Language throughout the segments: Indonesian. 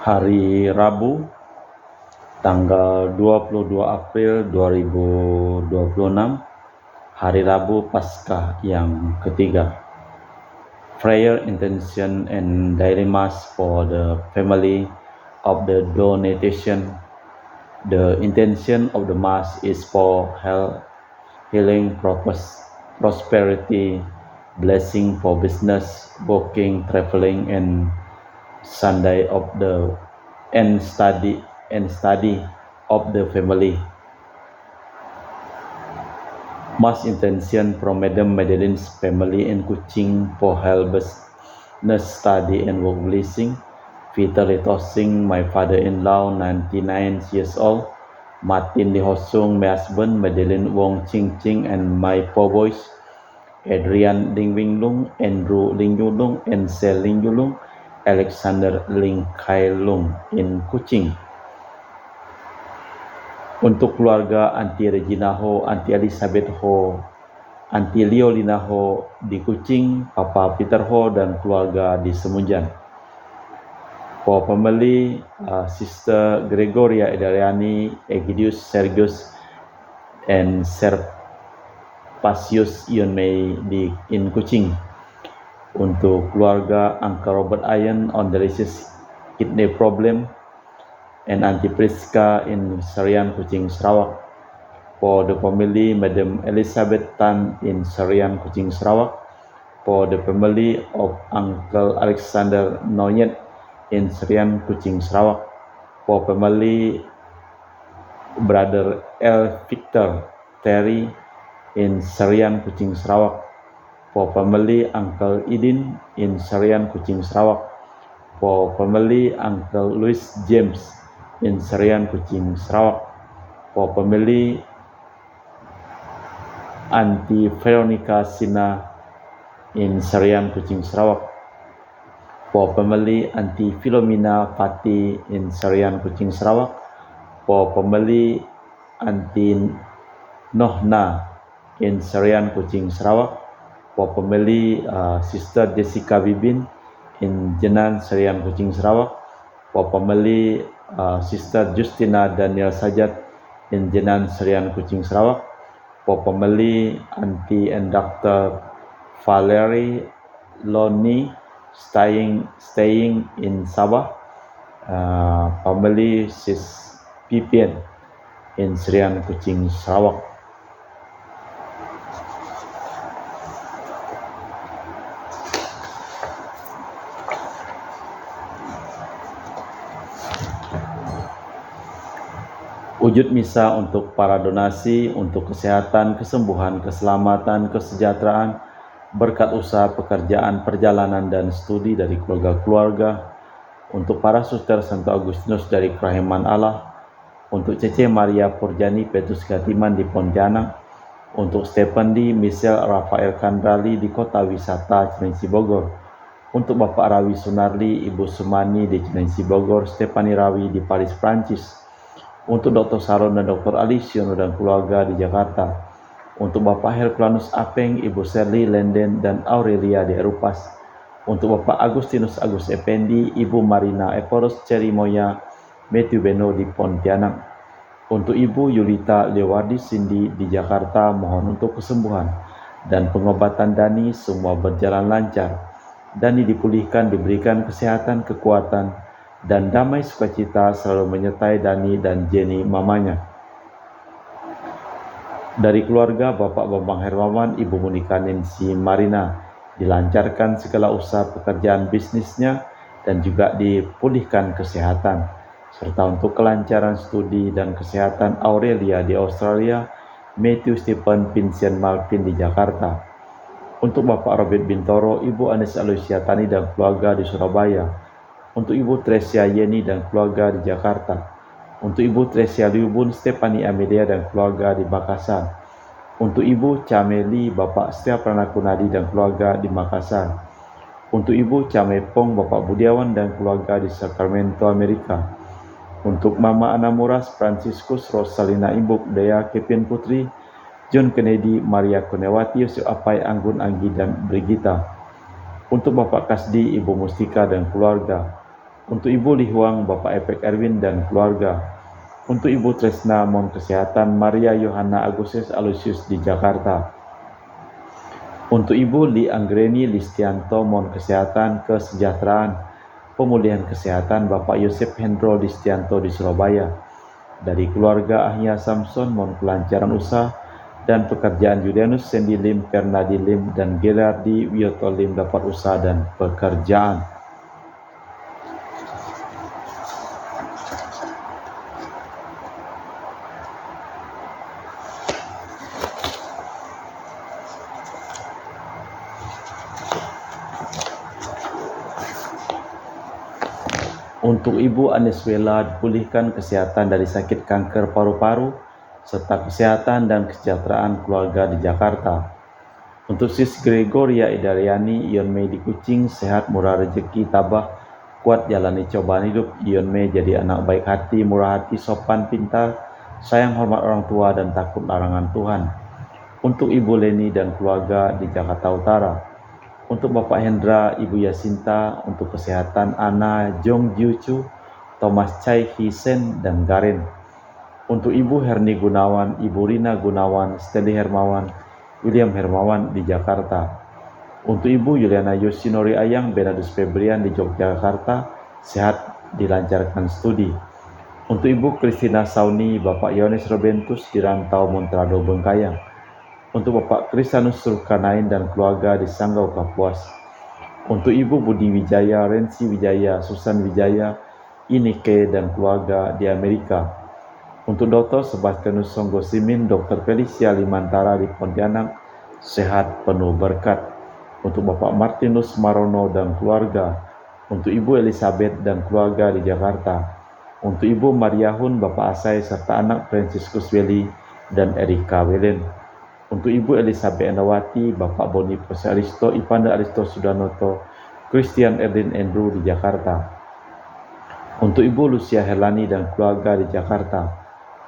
Hari Rabu, tanggal 22 April 2026, hari Rabu Paskah yang ketiga. Prayer intention and daily mass for the family of the donation. The intention of the mass is for health, healing, prosperity, blessing for business, working, traveling, and Sunday of the and study of the family. Mass intention from Madam Madeline's family in Kuching for health, business, study, and work blessing. Peter Litosing, my father-in-law, 99 years old. Martin Lihosung, my husband. Madeline Wong Ching Ching, and my four boys. Adrian Ling Wing Lung, Andrew Ling Yulung, and Sel Ling Yulung. Alexander Ling Kai Lung in Kuching. Untuk keluarga Auntie Regina Ho, Auntie Elizabeth Ho, Auntie Liolina Ho di Kuching, Papa Peter Ho, dan keluarga di Semunjan. For family, Sister Gregoria Edariani, Egidius Sergius, and Serpasius Yunmei in Kuching. Untuk keluarga Uncle Robert Iron on dialysis kidney problem, and Auntie Priska in Serian Kuching, Sarawak. For the family, Madam Elizabeth Tan in Serian Kuching, Sarawak. For the family of Uncle Alexander Noyet in Serian Kuching, Sarawak. For family, Brother L. Victor Terry in Serian Kuching, Sarawak. For family, Uncle Idin in Serian Kuching, Sarawak. For family, Uncle Louis James in Serian Kuching, Sarawak. For family, Auntie Veronica Sina in Serian Kuching, Sarawak. For family, Auntie Philomena Pati in Serian Kuching, Sarawak. For family, Auntie Nohna in Serian Kuching, Sarawak. For family, Sister Jessica Bibin in Jenan, Serian Kuching, Sarawak. For family, Sister Justina Daniel Sajat in Jenan, Serian Kuching, Sarawak. For family, Auntie and Dr. Valerie Loni staying in Sabah. Family Sis Pipian in Serian Kuching, Sarawak. Wujud misa untuk para donasi, untuk kesehatan, kesembuhan, keselamatan, kesejahteraan, berkat usaha, pekerjaan, perjalanan, dan studi dari keluarga-keluarga, untuk para suster Santo Agustinus dari Kerahiman Allah, untuk Cece Maria Purjani Petrus Gatiman di Pontianak, untuk Stephen D. Michelle Rafael Kandrali di Kota Wisata Cilengsi Bogor, untuk Bapak Rawi Sunarli, Ibu Sumani di Cilengsi Bogor, Stefani Rawi di Paris, Prancis, untuk Dr. Saron dan Dr. Alisiono dan keluarga di Jakarta, untuk Bapak Herculanus Apeng, Ibu Serli Lenden dan Aurelia di Erupas, untuk Bapak Agustinus Agus Effendi, Ibu Marina Eporos Cerimoya Matthew Beno di Pontianak, untuk Ibu Yulita Lewardi Cindy di Jakarta, mohon untuk kesembuhan dan pengobatan Dani semua berjalan lancar. Dani dipulihkan, diberikan kesehatan, kekuatan, dan damai sukacita selalu menyertai Dani dan Jenny mamanya. Dari keluarga Bapak Bambang Hermawan, Ibu Monika Nancy Marina, dilancarkan segala usaha pekerjaan bisnisnya dan juga dipulihkan kesehatan, serta untuk kelancaran studi dan kesehatan Aurelia di Australia, Matthew Stephen Vincent Malvin di Jakarta. Untuk Bapak Robert Bintoro, Ibu Anis Alusia Tani dan keluarga di Surabaya. Untuk Ibu Tresia Yeni dan keluarga di Jakarta. Untuk Ibu Tresia Liubun Stefani Amelia dan keluarga di Makassar. Untuk Ibu Cameli Bapak Setia Pranakunadi dan keluarga di Makassar. Untuk Ibu Camepong Bapak Budiawan dan keluarga di Sacramento, Amerika. Untuk Mama Anamuras Franciscus Rosalina Imbuk Dea Kevin Putri, John Kennedy, Maria Kunewati, Yusuf Apai, Anggun Anggi, dan Brigita. Untuk Bapak Kasdi, Ibu Mustika dan keluarga. Untuk Ibu Li Huang, Bapak Epek Erwin dan keluarga. Untuk Ibu Tresna, mohon kesehatan Maria Yohana Agustus Aloysius di Jakarta. Untuk Ibu Li Anggreni Listianto, mohon kesehatan, kesejahteraan, pemulihan kesehatan Bapak Yosef Hendro Listianto di Surabaya. Dari keluarga Ahya Samson, mohon kelancaran usaha dan pekerjaan. Julianus Sendi Lim, Pernadi Lim, dan Gerardi Wiyoto Lim dapat usaha dan pekerjaan. Untuk Ibu Aneswela, dipulihkan kesehatan dari sakit kanker paru-paru, serta kesehatan dan kesejahteraan keluarga di Jakarta. Untuk Sis Gregoria Idariani, Ion Mei di Kucing, sehat, murah rezeki, tabah, kuat jalani cobaan hidup. Ion Mei jadi anak baik hati, murah hati, sopan, pintar, sayang hormat orang tua, dan takut larangan Tuhan. Untuk Ibu Leni dan keluarga di Jakarta Utara. Untuk Bapak Hendra, Ibu Yasinta, untuk kesehatan Ana, Jong Jiuchu, Thomas Chai Hisen, dan Garin. Untuk Ibu Herni Gunawan, Ibu Rina Gunawan, Stanley Hermawan, William Hermawan di Jakarta. Untuk Ibu Yuliana Yosinori Ayang, Benadus Febrian di Yogyakarta, sehat, dilancarkan studi. Untuk Ibu Christina Sauni, Bapak Yones Robentus di Rantau Montrado Bengkayang. Untuk Bapak Kristanus Surkanain dan keluarga di Sanggau Kapuas. Untuk Ibu Budi Wijaya, Rensi Wijaya, Susan Wijaya, Inike dan keluarga di Amerika. Untuk Dr. Sebastianus Songgo Simin, Dr. Felicia Limantara di Pontianak, sehat penuh berkat. Untuk Bapak Martinus Marono dan keluarga. Untuk Ibu Elizabeth dan keluarga di Jakarta. Untuk Ibu Mariahun, Bapak Asai serta anak Franciscus Welly dan Erika Welen. Untuk Ibu Elizabeth Endawati, Bapak Boni Prose Aristo, Ipanda Aristo Sudanoto, Christian Erdin Andrew di Jakarta. Untuk Ibu Lucia Helani dan keluarga di Jakarta.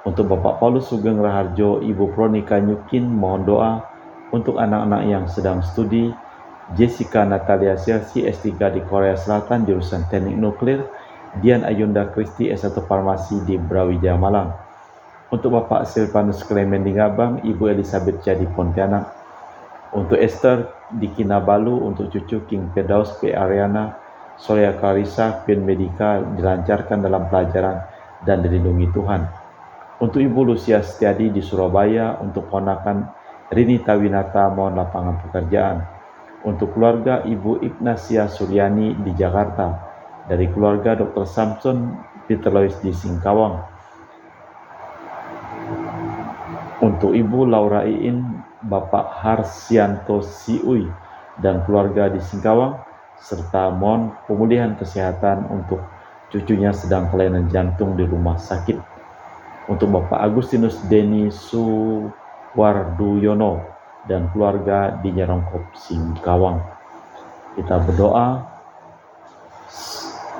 Untuk Bapak Paulus Sugeng Raharjo, Ibu Pronika Nyukin, mohon doa untuk anak-anak yang sedang studi. Jessica Natalia Selsi, S3 di Korea Selatan, jurusan Teknik Nuklir. Dian Ayunda Kristi, S1 Farmasi di Brawijaya Malang. Untuk Bapak Silvanus Klemen di Gabang, Ibu Elizabeth Jadi Pontianak. Untuk Esther di Kinabalu, untuk cucu King Firdaus P. Ariana, Solia Clarissa, Queen Medica dilancarkan dalam pelajaran dan dilindungi Tuhan. Untuk Ibu Lucia Setiadi di Surabaya, untuk ponakan Rini Tawinata mohon lapangan pekerjaan. Untuk keluarga Ibu Ignacia Suryani di Jakarta. Dari keluarga Dr. Samson Peter Lois di Singkawang. Untuk Ibu Laura Iin, Bapak Harsianto Siui dan keluarga di Singkawang, serta mohon pemulihan kesehatan untuk cucunya sedang kelainan jantung di rumah sakit. Untuk Bapak Agustinus Deni Suwarduyono dan keluarga di Nyerongkop Singkawang. Kita berdoa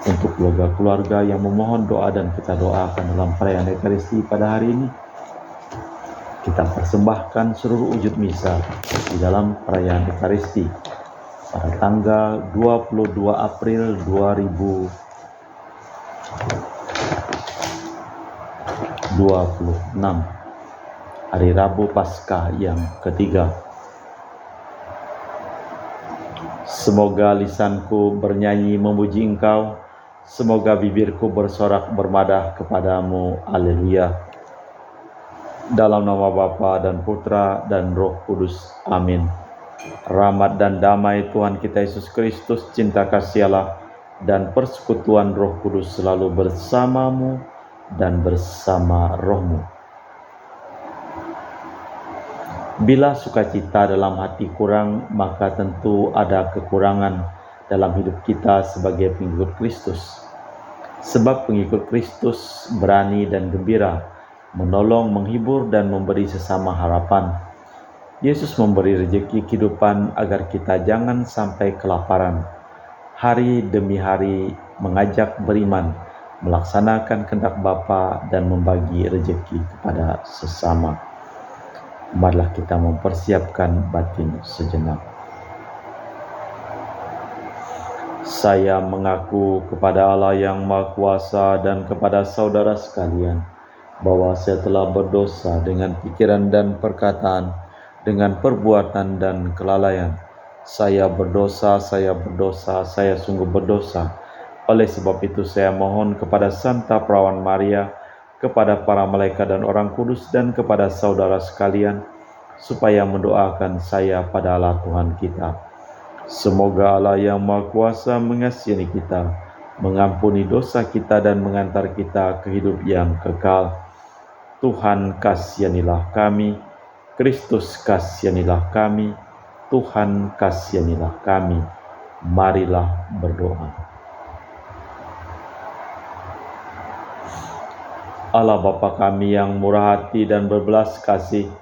untuk keluarga-keluarga yang memohon doa dan kita doakan dalam perayaan Ekaristi pada hari ini. Kita persembahkan seluruh wujud misa di dalam perayaan Ekaristi pada tanggal 22 April 2026, hari Rabu Paskah yang ketiga. Semoga lisanku bernyanyi memuji Engkau, semoga bibirku bersorak bermadah kepadamu. Haleluya. Dalam nama Bapa dan Putra dan Roh Kudus. Amin. Rahmat dan damai Tuhan kita Yesus Kristus, cinta kasih Allah, dan persekutuan Roh Kudus selalu bersamamu dan bersama rohmu. Bila sukacita dalam hati kurang, maka tentu ada kekurangan dalam hidup kita sebagai pengikut Kristus. Sebab pengikut Kristus berani dan gembira, menolong, menghibur, dan memberi sesama harapan. Yesus memberi rezeki kehidupan agar kita jangan sampai kelaparan. Hari demi hari mengajak beriman, melaksanakan kehendak Bapa dan membagi rezeki kepada sesama. Marilah kita mempersiapkan batin sejenak. Saya mengaku kepada Allah yang Maha Kuasa dan kepada saudara sekalian bahwa saya telah berdosa dengan pikiran dan perkataan, dengan perbuatan dan kelalaian. Saya berdosa, saya sungguh berdosa. Oleh sebab itu saya mohon kepada Santa Perawan Maria, kepada para malaikat dan orang kudus, dan kepada saudara sekalian, supaya mendoakan saya pada Allah Tuhan kita. Semoga Allah yang Maha Kuasa mengasihi kita, mengampuni dosa kita dan mengantar kita ke hidup yang kekal. Tuhan kasihanilah kami, Kristus kasihanilah kami, Tuhan kasihanilah kami. Marilah berdoa. Allah Bapa kami yang murah hati dan berbelas kasih,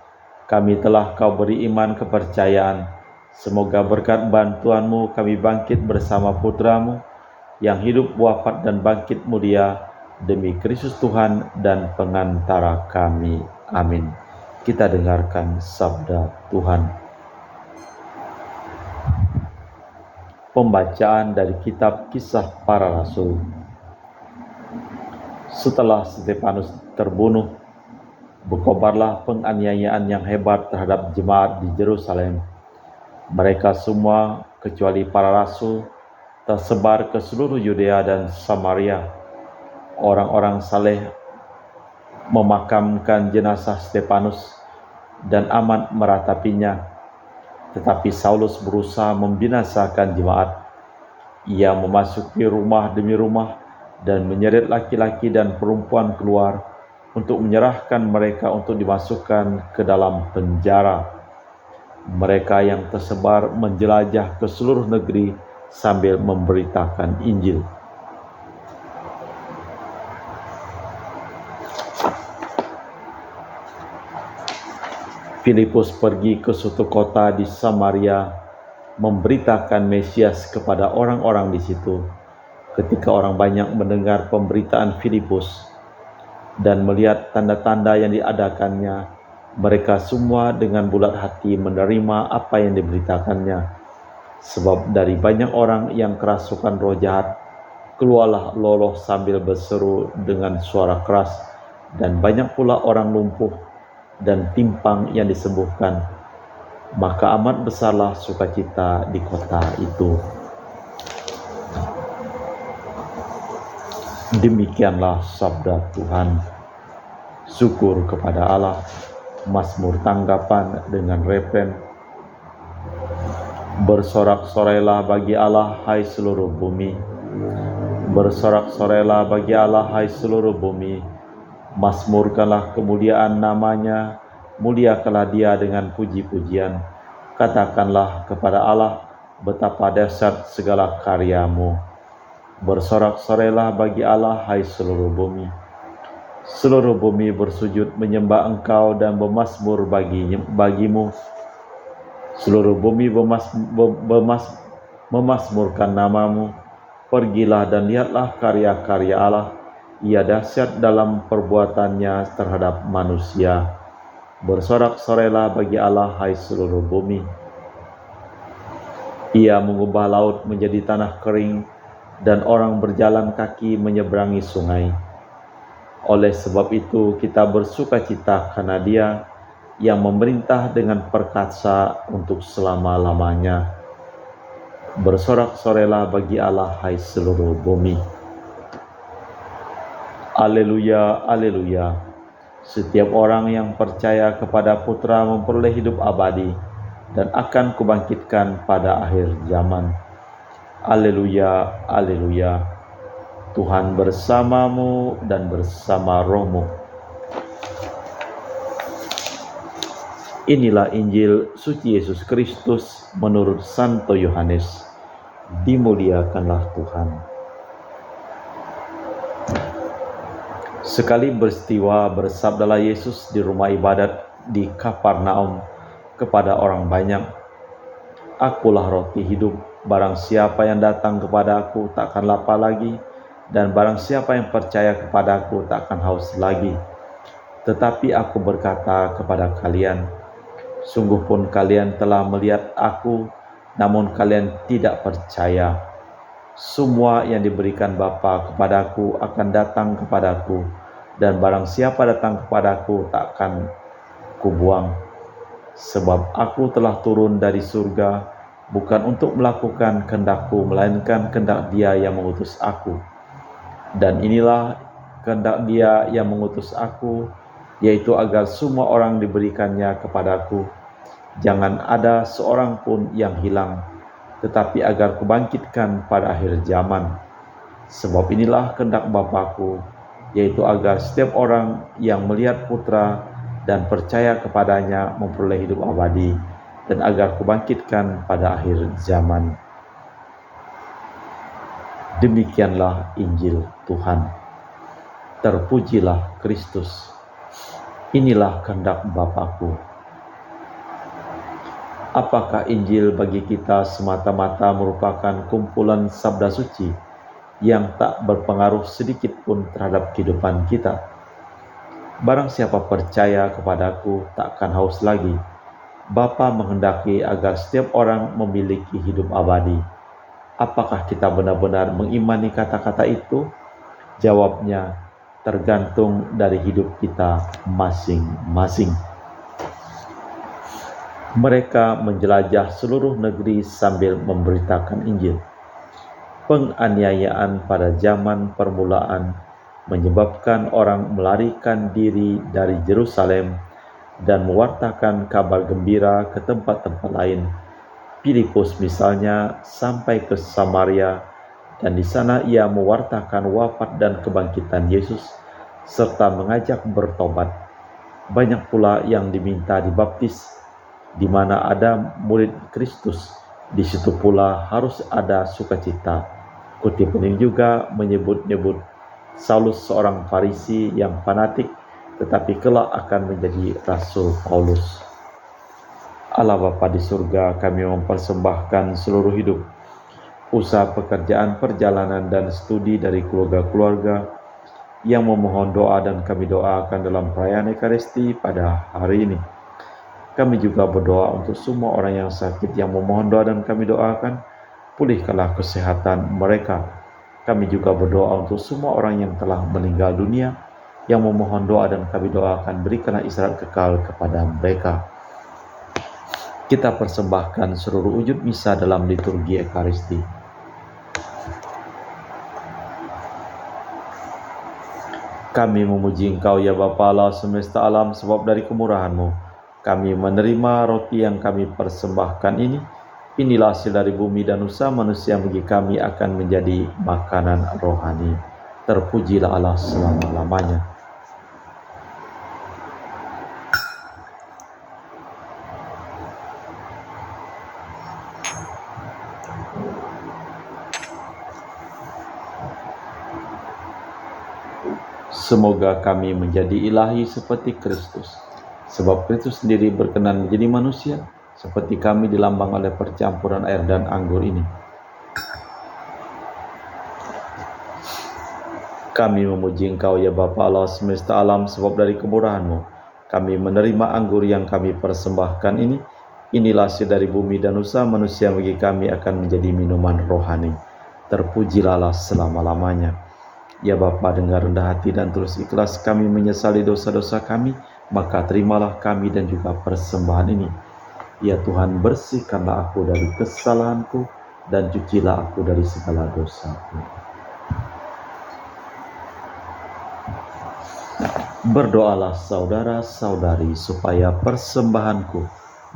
kami telah Kau beri iman kepercayaan. Semoga berkat bantuan-Mu kami bangkit bersama Putra-Mu yang hidup, wafat, dan bangkit mulia demi Kristus Tuhan dan pengantara kami. Amin. Kita dengarkan sabda Tuhan. Pembacaan dari kitab Kisah Para Rasul. Setelah Stefanus terbunuh, berkobarlah penganiayaan yang hebat terhadap jemaat di Yerusalem. Mereka semua, kecuali para rasul, tersebar ke seluruh Yudea dan Samaria. Orang-orang saleh memakamkan jenazah Stefanus dan amat meratapinya. Tetapi Saulus berusaha membinasakan jemaat. Ia memasuki rumah demi rumah dan menyeret laki-laki dan perempuan keluar untuk menyerahkan mereka untuk dimasukkan ke dalam penjara. Mereka yang tersebar menjelajah ke seluruh negeri sambil memberitakan Injil. Filipus pergi ke suatu kota di Samaria memberitakan Mesias kepada orang-orang di situ. Ketika orang banyak mendengar pemberitaan Filipus dan melihat tanda-tanda yang diadakannya, mereka semua dengan bulat hati menerima apa yang diberitakannya. Sebab dari banyak orang yang kerasukan roh jahat, keluarlah loloh sambil berseru dengan suara keras, dan banyak pula orang lumpuh dan timpang yang disembuhkan. Maka amat besarlah sukacita di kota itu. Demikianlah sabda Tuhan. Syukur kepada Allah. Mazmur tanggapan dengan refren. Bersorak-sorailah bagi Allah, hai seluruh bumi. Bersorak-sorailah bagi Allah, hai seluruh bumi. Mazmurkanlah kemuliaan namanya, muliakanlah Dia dengan puji-pujian. Katakanlah kepada Allah, betapa dahsyat segala karya-Mu. Bersorak-sorailah bagi Allah, hai seluruh bumi. Seluruh bumi bersujud menyembah Engkau dan bermazmur bagimu. Seluruh bumi memazmurkan nama-Mu. Pergilah dan lihatlah karya-karya Allah. Ia dahsyat dalam perbuatannya terhadap manusia. Bersorak-sorailah bagi Allah, hai seluruh bumi. Ia mengubah laut menjadi tanah kering dan orang berjalan kaki menyeberangi sungai. Oleh sebab itu kita bersukacita karena Dia yang memerintah dengan perkasa untuk selama-lamanya. Bersorak-sorailah bagi Allah, hai seluruh bumi. Aleluya, aleluya. Setiap orang yang percaya kepada Putra memperoleh hidup abadi dan akan kubangkitkan pada akhir zaman. Aleluya, aleluya. Tuhan bersamamu dan bersama rohmu. Inilah Injil suci Yesus Kristus menurut Santo Yohanes. Dimuliakanlah Tuhan. Sekali peristiwa bersabdalah Yesus di rumah ibadat di Kapernaum kepada orang banyak, Akulah roti hidup, barang siapa yang datang kepada Aku takkan lapar lagi, dan barang siapa yang percaya kepada Aku takkan haus lagi. Tetapi Aku berkata kepada kalian, sungguh pun kalian telah melihat Aku, namun kalian tidak percaya. Semua yang diberikan Bapa kepadaku akan datang kepadaku, dan barang siapa datang kepadaku tak akan kubuang. Sebab aku telah turun dari surga, bukan untuk melakukan kehendakku, melainkan kehendak Dia yang mengutus aku. Dan inilah kehendak Dia yang mengutus aku, yaitu agar semua orang diberikannya kepadaku. Jangan ada seorang pun yang hilang, tetapi agar kubangkitkan pada akhir zaman. Sebab inilah kehendak Bapa-Ku, yaitu agar setiap orang yang melihat Putra dan percaya kepadanya memperoleh hidup abadi, dan agar kubangkitkan pada akhir zaman. Demikianlah Injil Tuhan. Terpujilah Kristus. Inilah kehendak Bapa-Ku. Apakah Injil bagi kita semata-mata merupakan kumpulan sabda suci yang tak berpengaruh sedikit pun terhadap kehidupan kita? Barang siapa percaya kepadaku tak akan haus lagi. Bapa menghendaki agar setiap orang memiliki hidup abadi. Apakah kita benar-benar mengimani kata-kata itu? Jawabnya tergantung dari hidup kita masing-masing. Mereka menjelajah seluruh negeri sambil memberitakan Injil. Penganiayaan pada zaman permulaan menyebabkan orang melarikan diri dari Yerusalem dan mewartakan kabar gembira ke tempat-tempat lain. Filipus misalnya sampai ke Samaria, dan di sana ia mewartakan wafat dan kebangkitan Yesus serta mengajak bertobat. Banyak pula yang diminta dibaptis. Di mana ada murid Kristus, di situ pula harus ada sukacita. Kutip ini juga menyebut-nyebut Saulus seorang Farisi yang fanatik, tetapi kelak akan menjadi Rasul Paulus. Allah Bapa di surga, kami mempersembahkan seluruh hidup, usaha pekerjaan, perjalanan, dan studi dari keluarga-keluarga yang memohon doa dan kami doakan dalam perayaan Ekaristi pada hari ini. Kami juga berdoa untuk semua orang yang sakit yang memohon doa dan kami doakan, pulihkanlah kesehatan mereka. Kami juga berdoa untuk semua orang yang telah meninggal dunia, yang memohon doa dan kami doakan, berikanlah istirahat kekal kepada mereka. Kita persembahkan seluruh wujud misa dalam liturgi Ekaristi. Kami memuji Engkau ya Bapa Allah semesta alam, sebab dari kemurahan-Mu kami menerima roti yang kami persembahkan ini. Inilah hasil dari bumi dan usaha manusia bagi kami akan menjadi makanan rohani. Terpujilah Allah selama-lamanya. Semoga kami menjadi ilahi seperti Kristus. Sebab Kristus sendiri berkenan menjadi manusia, seperti kami dilambang oleh percampuran air dan anggur ini. Kami memuji Engkau ya Bapa Allah semesta alam, sebab dari kemurahan-Mu kami menerima anggur yang kami persembahkan ini. Inilah hasil dari bumi dan usaha manusia bagi kami akan menjadi minuman rohani. Terpujilah Allah selama-lamanya. Ya Bapa, dengan rendah hati dan tulus ikhlas kami menyesali dosa-dosa kami, maka terimalah kami dan juga persembahan ini. Ya Tuhan, bersihkanlah aku dari kesalahanku dan cucilah aku dari segala dosaku. Berdoalah saudara-saudari supaya persembahanku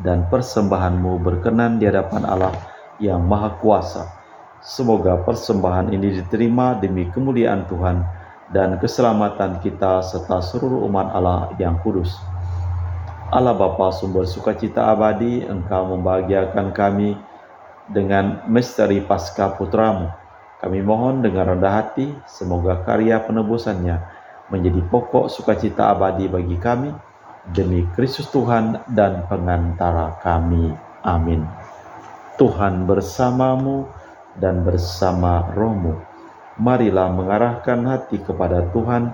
dan persembahanmu berkenan di hadapan Allah yang Maha Kuasa. Semoga persembahan ini diterima demi kemuliaan Tuhan dan keselamatan kita serta seluruh umat Allah yang kudus. Allah Bapa sumber sukacita abadi, Engkau membahagiakan kami dengan misteri Paskah Putra-Mu. Kami mohon dengan rendah hati, semoga karya penebusannya menjadi pokok sukacita abadi bagi kami, demi Kristus Tuhan dan pengantara kami. Amin. Tuhan bersamamu dan bersama rohmu. Marilah mengarahkan hati kepada Tuhan.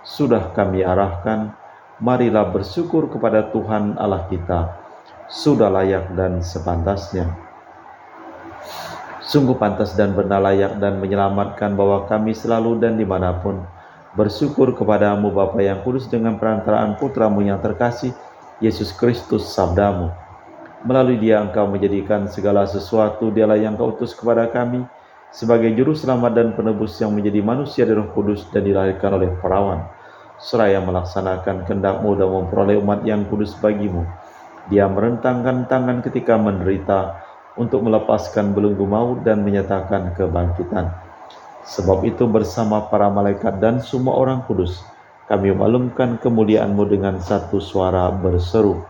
Sudah kami arahkan, marilah bersyukur kepada Tuhan Allah kita. Sudah layak dan sepantasnya. Sungguh pantas dan benar layak dan menyelamatkan bahwa kami selalu dan dimanapun bersyukur kepadamu Bapa yang kudus dengan perantaraan Putramu yang terkasih, Yesus Kristus Sabdamu. Melalui Dia Engkau menjadikan segala sesuatu, Dialah yang Kau utus kepada kami sebagai juru selamat dan penebus yang menjadi manusia dari Roh Kudus dan dilahirkan oleh perawan, seraya melaksanakan kehendak-Mu dan memperoleh umat yang kudus bagimu. Dia merentangkan tangan ketika menderita untuk melepaskan belenggu maut dan menyatakan kebangkitan. Sebab itu bersama para malaikat dan semua orang kudus, kami memaklumkan kemuliaan-Mu dengan satu suara berseru,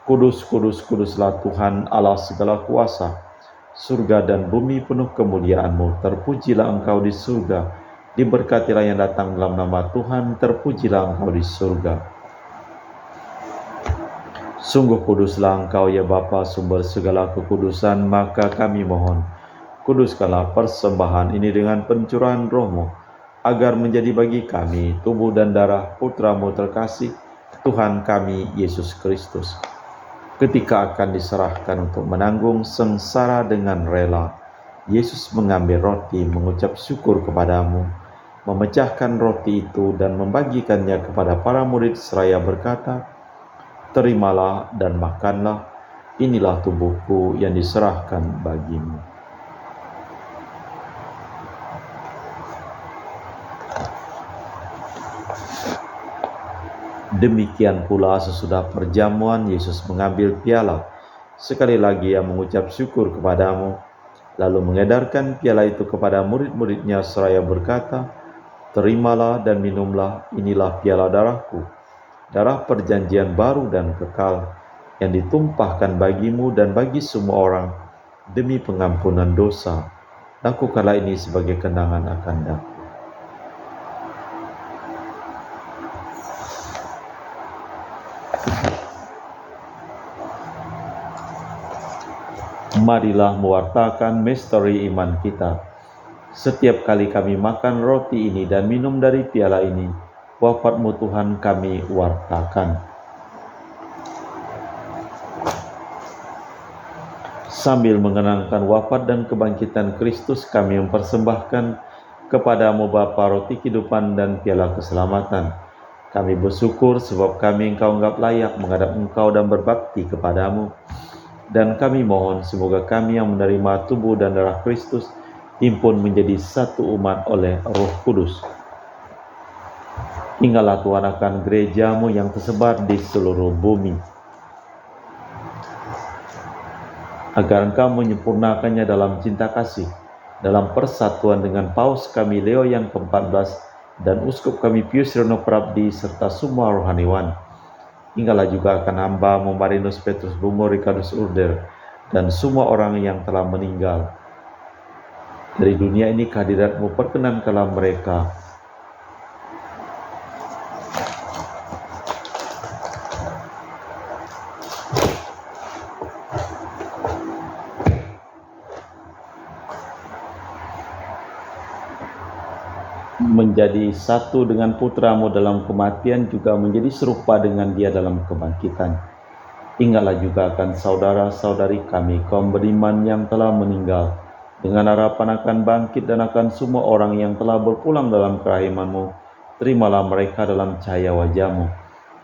Kudus, kudus, kuduslah Tuhan Allah segala kuasa. Surga dan bumi penuh kemuliaan-Mu. Terpujilah Engkau di surga. Diberkatilah yang datang dalam nama Tuhan. Terpujilah Engkau di surga. Sungguh kuduslah Engkau ya Bapa, sumber segala kekudusan, maka kami mohon, kuduskanlah persembahan ini dengan pencurahan Roh-Mu, agar menjadi bagi kami tubuh dan darah Putra-Mu terkasih, Tuhan kami Yesus Kristus. Ketika akan diserahkan untuk menanggung sengsara dengan rela, Yesus mengambil roti, mengucap syukur kepadamu, memecahkan roti itu dan membagikannya kepada para murid seraya berkata, Terimalah dan makanlah, inilah tubuhku yang diserahkan bagimu. Demikian pula sesudah perjamuan, Yesus mengambil piala. Sekali lagi Ia mengucap syukur kepadamu, lalu mengedarkan piala itu kepada murid-murid-Nya seraya berkata, Terimalah dan minumlah, inilah piala darahku, darah perjanjian baru dan kekal, yang ditumpahkan bagimu dan bagi semua orang demi pengampunan dosa. Lakukanlah ini sebagai kenangan akan Aku. Marilah mewartakan misteri iman kita. Setiap kali kami makan roti ini dan minum dari piala ini, wafat-Mu Tuhan kami wartakan. Sambil mengenangkan wafat dan kebangkitan Kristus, kami mempersembahkan kepadamu Bapa roti kehidupan dan piala keselamatan. Kami bersyukur sebab kami Engkau anggap layak menghadap Engkau dan berbakti kepadamu. Dan kami mohon semoga kami yang menerima tubuh dan darah Kristus himpun menjadi satu umat oleh Roh Kudus. Ingatlah Tuhan akan gereja-Mu yang tersebar di seluruh bumi, agar Engkau menyempurnakannya dalam cinta kasih, dalam persatuan dengan Paus kami Leo yang ke-14 dan Uskup kami Pius Reno Prabdi serta semua rohaniwan. Ingatlah juga akan hamba-Mu Marinus Petrus Bungo Ricardus Urder dan semua orang yang telah meninggal. Dari dunia ini kehadirat-Mu perkenankanlah mereka. Menjadi satu dengan Putra-Mu dalam kematian, juga menjadi serupa dengan Dia dalam kebangkitan. Ingatlah juga akan saudara-saudari kami, kaum beriman yang telah meninggal, dengan harapan akan bangkit dan akan semua orang yang telah berpulang dalam kerahiman-Mu. Terimalah mereka dalam cahaya wajah-Mu.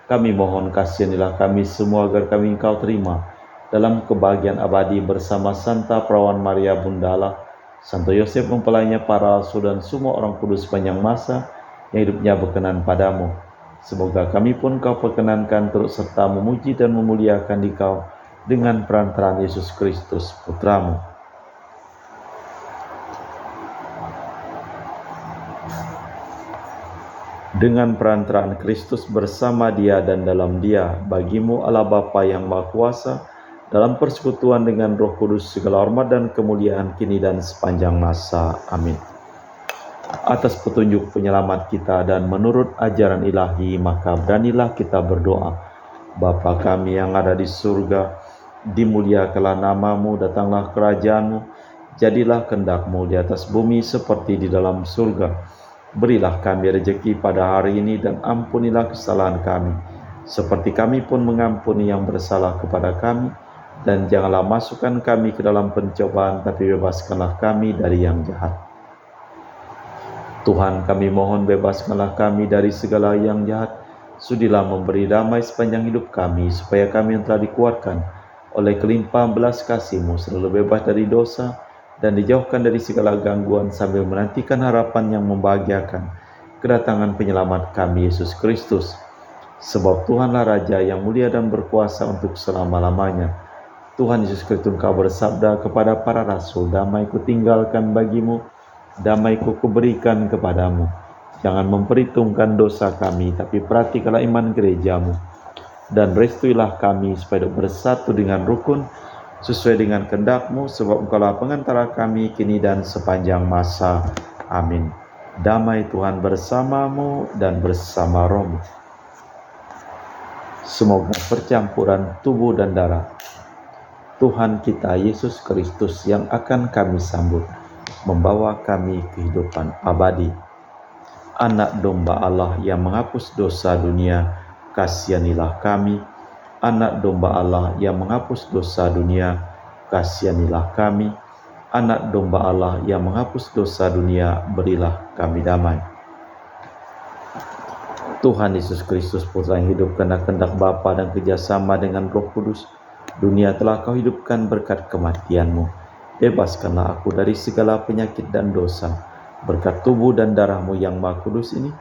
Kami mohon kasihanilah kami semua agar kami Engkau terima dalam kebahagiaan abadi bersama Santa Perawan Maria Bunda Allah, Santo Yosef mempelainya para rasul dan semua orang kudus sepanjang masa yang hidupnya berkenan padamu. Semoga kami pun Kau perkenankan turut serta memuji dan memuliakan Dikau dengan perantaraan Yesus Kristus Putra-Mu. Dengan perantaraan Kristus bersama Dia dan dalam Dia, bagi-Mu Allah Bapa yang Maha Kuasa, dalam persekutuan dengan Roh Kudus segala hormat dan kemuliaan kini dan sepanjang masa. Amin. Atas petunjuk penyelamat kita dan menurut ajaran ilahi, maka beranilah kita berdoa. Bapa kami yang ada di surga, dimuliakanlah nama-Mu, datanglah kerajaan-Mu, jadilah kehendak-Mu di atas bumi seperti di dalam surga. Berilah kami rezeki pada hari ini dan ampunilah kesalahan kami, seperti kami pun mengampuni yang bersalah kepada kami. dan janganlah masukkan kami ke dalam pencobaan, tapi bebaskanlah kami dari yang jahat. Tuhan, kami mohon bebaskanlah kami dari segala yang jahat. Sudilah memberi damai sepanjang hidup kami, supaya kami yang telah dikuatkan oleh kelimpahan belas kasih-Mu selalu bebas dari dosa dan dijauhkan dari segala gangguan, sambil menantikan harapan yang membahagiakan, kedatangan penyelamat kami, Yesus Kristus. Sebab Tuhanlah Raja yang mulia dan berkuasa untuk selama-lamanya. Tuhan Yesus Kristus, Engkau bersabda kepada para rasul, damai ku tinggalkan bagimu, damai ku kuberikan kepadamu. Jangan memperhitungkan dosa kami, tapi perhatikanlah iman gerejamu. Dan restuilah kami supaya bersatu dengan rukun, sesuai dengan kehendak-Mu, sebab Engkaulah pengantara kami kini dan sepanjang masa. Amin. Damai Tuhan bersamamu dan bersama rohmu. Semoga percampuran tubuh dan darah Tuhan kita Yesus Kristus yang akan kami sambut membawa kami kehidupan abadi. Anak domba Allah yang menghapus dosa dunia, kasihanilah kami. Anak domba Allah yang menghapus dosa dunia, kasihanilah kami. Anak domba Allah yang menghapus dosa dunia, berilah kami damai. Tuhan Yesus Kristus, Putra yang hidup karena kehendak Bapa dan kerjasama dengan Roh Kudus, dunia telah Kau hidupkan berkat kematian-Mu. Bebaskanlah aku dari segala penyakit dan dosa. Berkat tubuh dan darah-Mu yang Maha Kudus ini,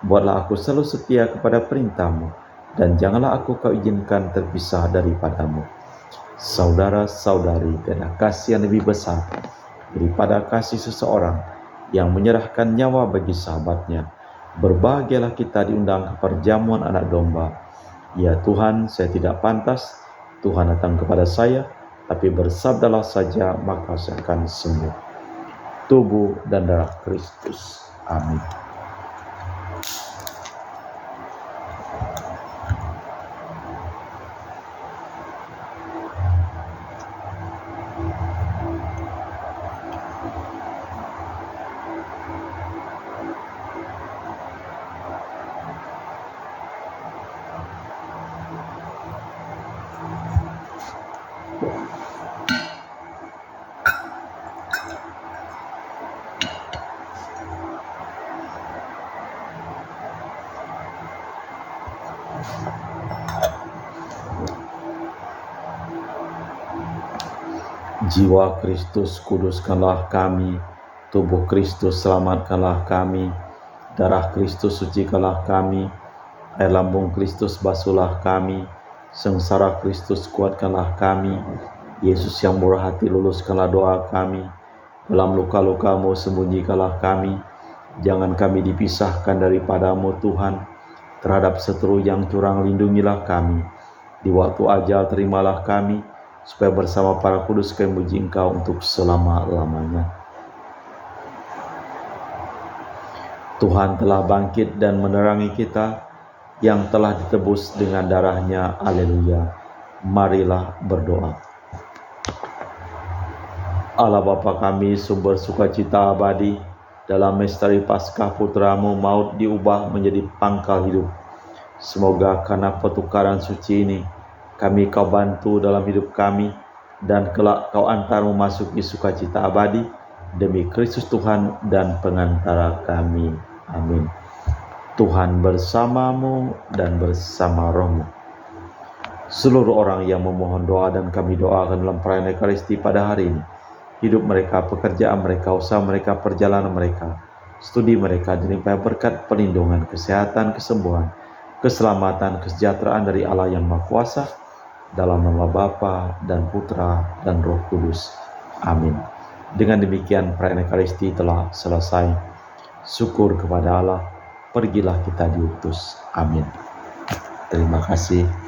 buatlah aku selalu setia kepada perintah-Mu, dan janganlah aku Kau izinkan terpisah daripada-Mu. Saudara-saudari, tiada kasih yang lebih besar daripada kasih seseorang yang menyerahkan nyawa bagi sahabatnya. Berbahagialah kita diundang ke perjamuan anak domba. Ya Tuhan, saya tidak pantas Tuhan datang kepada saya, tapi bersabdalah saja, maka saya akan sembuh. Tubuh dan darah Kristus. Amin. Jiwa Kristus, kuduskanlah kami. Tubuh Kristus, selamatkanlah kami. Darah Kristus, sucikanlah kami. Air lambung Kristus, basuhlah kami. Sengsara Kristus, kuatkanlah kami. Yesus yang murah hati, luluskanlah doa kami. Dalam luka-luka-Mu, sembunyikanlah kami. Jangan kami dipisahkan daripada-Mu, Tuhan. Terhadap seteru yang curang, lindungilah kami. Di waktu ajal, terimalah kami, supaya bersama para kudus kami memuji Engkau untuk selama-lamanya. Tuhan telah bangkit dan menerangi kita, yang telah ditebus dengan darah-Nya. Haleluya. Marilah berdoa. Allah Bapa kami, sumber sukacita abadi, dalam misteri Paskah Putra-Mu, maut diubah menjadi pangkal hidup. Semoga karena pertukaran suci ini, kami Kau bantu dalam hidup kami, dan kelak Kau antar memasuki sukacita abadi, demi Kristus Tuhan dan pengantara kami. Amin. Tuhan bersamamu dan bersama rohmu. Seluruh orang yang memohon doa dan kami doakan dalam perayaan Ekaristi pada hari ini, hidup mereka, pekerjaan mereka, usaha mereka, perjalanan mereka, studi mereka dilimpahi berkat perlindungan, kesehatan, kesembuhan, keselamatan, kesejahteraan dari Allah yang Maha Kuasa, dalam nama Bapa dan Putra dan Roh Kudus. Amin. Dengan demikian perayaan Ekaristi telah selesai. Syukur kepada Allah, pergilah kita diutus. Amin. Terima kasih.